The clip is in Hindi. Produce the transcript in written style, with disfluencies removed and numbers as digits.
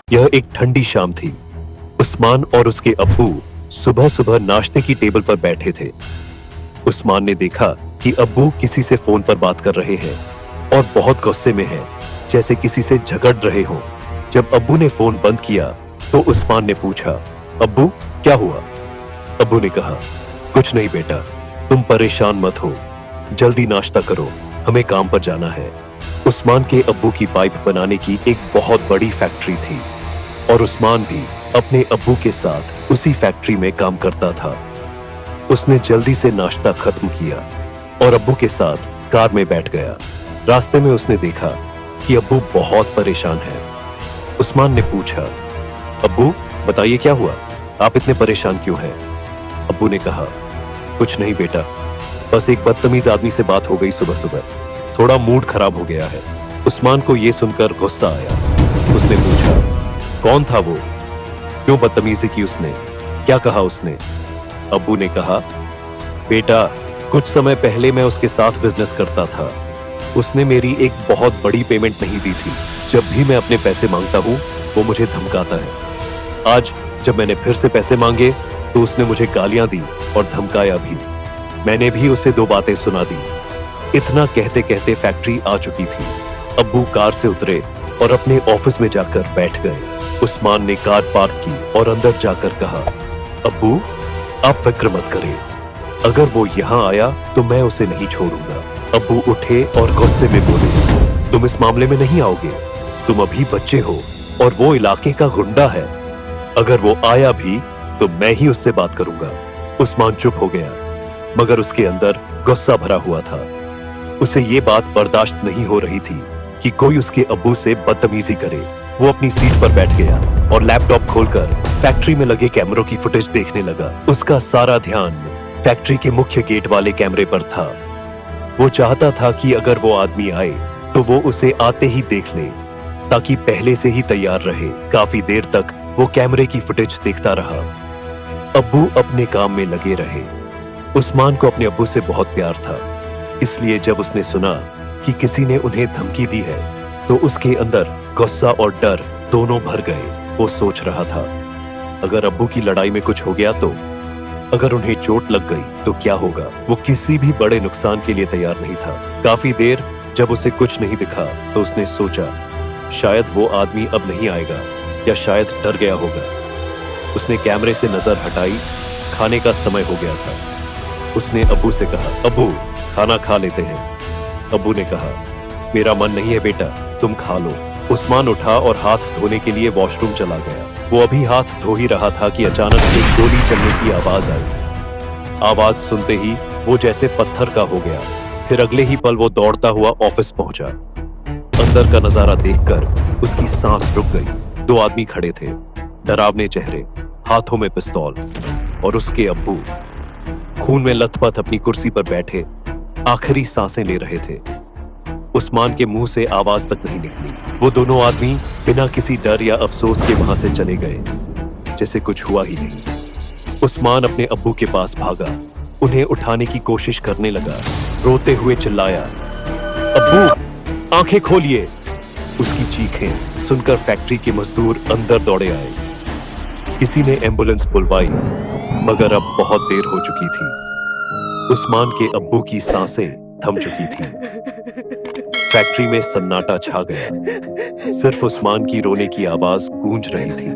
यह एक ठंडी शाम थी। उस्मान और उसके अब्बू सुबह सुबह नाश्ते की टेबल पर बैठे थे। उस्मान ने देखा कि अब्बू किसी से फोन पर बात कर रहे हैं और बहुत गुस्से में हैं, जैसे किसी से झगड़ रहे हों। जब अब्बू ने फोन बंद किया तो उस्मान ने पूछा, अब्बू क्या हुआ? अब्बू ने कहा, कुछ नहीं बेटा, तुम परेशान मत हो, जल्दी नाश्ता करो, हमें काम पर जाना है। उस्मान के अब्बू की पाइप बनाने की एक बहुत बड़ी फैक्ट्री थी और उस्मान भी अपने अब्बू के साथ उसी फैक्ट्री में काम करता था। उसने जल्दी से नाश्ता खत्म किया और अब्बू के साथ कार में बैठ गया। रास्ते में उसने देखा कि अब्बू बहुत परेशान है। उस्मान ने पूछा, अब्बू बताइए क्या हुआ, आप इतने परेशान क्यों हैं? अब्बू ने कहा, कुछ नहीं बेटा, बस एक बदतमीज आदमी से बात हो गई सुबह सुबह, थोड़ा मूड खराब हो गया है। उस्मान को यह सुनकर गुस्सा आया। उसने पूछा, कौन था वो? क्यों बदतमीजी की उसने? क्या कहा उसने? अब्बू ने कहा, बेटा कुछ समय पहले मैं उसके साथ बिजनेस करता था। उसने मेरी एक बहुत बड़ी पेमेंट नहीं दी थी। जब भी मैं अपने पैसे मांगता हूँ वो मुझे धमकाता है। आज जब मैंने फिर से पैसे मांगे तो उसने मुझे गालियां दी और धमकाया भी। मैंने भी उसे 2 बातें सुना दी। इतना कहते कहते फैक्ट्री आ चुकी थी। अब्बू कार से उतरे और अपने ऑफिस में जाकर बैठ गए। उस्मान ने कार पार्क की और अंदर जाकर कहा, अब्बू आप फिक्र मत करें, अगर वो यहाँ आया तो मैं उसे नहीं छोड़ूंगा। अब्बू उठे और गुस्से में बोले, तुम इस मामले में नहीं आओगे, तुम अभी बच्चे हो और वो इलाके का गुंडा है। अगर वो आया भी तो मैं ही उससे बात करूंगा। उस्मान चुप हो गया, मगर उसके अंदर गुस्सा भरा हुआ था। उसे ये बात बर्दाश्त नहीं हो रही थी कि कोई उसके अब्बू से बदतमीजी करे। वो अपनी सीट पर बैठ गया और लैपटॉप खोलकर फैक्ट्री में लगे कैमरों की फुटेज देखने लगा। उसका सारा ध्यान फैक्ट्री के मुख्य गेट वाले कैमरे पर था। वो चाहता था कि अगर वो आदमी आए तो वो उसे आते ही देख ले, ताकि पहले से ही तैयार रहे। काफी देर तक वो कैमरे की फुटेज देखता रहा। अब्बू अपने काम में लगे रहे। उस्मान को अपने अब्बू से बहुत प्यार था, इसलिए जब उसने सुना कि किसी ने उन्हें धमकी दी है तो उसके अंदर गुस्सा और डर दोनों भर गए। वो सोच रहा था, अगर अब्बू की लड़ाई में कुछ हो गया तो, अगर उन्हें चोट लग गई तो क्या होगा? वो किसी भी बड़े नुकसान के लिए तैयार नहीं था। काफी देर जब उसे कुछ नहीं दिखा तो उसने सोचा, शायद वो आदमी अब नहीं आएगा या शायद डर गया होगा। उसने कैमरे से नजर हटाई। खाने का समय हो गया था। उसने अब्बू से कहा, अब्बू खाना खा लेते हैं। अब्बू ने कहा, मेरा मन नहीं है बेटा, तुम खा लो। उस्मान उठा और हाथ धोने के लिए वॉशरूम चला गया। वो अभी हाथ धो ही रहा था कि अचानक एक गोली चलने की आवाज आई। आवाज सुनते ही वो जैसे पत्थर का हो गया। फिर अगले ही पल वो दौड़ता हुआ ऑफिस पहुंचा। अंदर का नजारा देखकर उसकी सांस रुक गई। 2 आदमी खड़े थे, डरावने चेहरे, हाथों में पिस्तौल, और उसके अब्बू खून में लथपथ अपनी कुर्सी पर बैठे आखिरी सांसें ले रहे थे। उस्मान के मुंह से आवाज तक नहीं निकली। वो दोनों आदमी बिना किसी डर या अफसोस के वहां से चले गए, जैसे कुछ हुआ ही नहीं। उस्मान अपने अब्बू के पास भागा, उन्हें उठाने की कोशिश करने लगा, रोते हुए चिल्लाया, अब्बू आंखें खोलिए। उसकी चीखें सुनकर फैक्ट्री के मजदूर अंदर दौड़े आए। किसी ने एम्बुलेंस बुलवाई, मगर अब बहुत देर हो चुकी थी। उस्मान के अब्बू की सांसें थम चुकी थीं। फैक्ट्री में सन्नाटा छा गया। सिर्फ उस्मान की रोने की आवाज गूंज रही थी।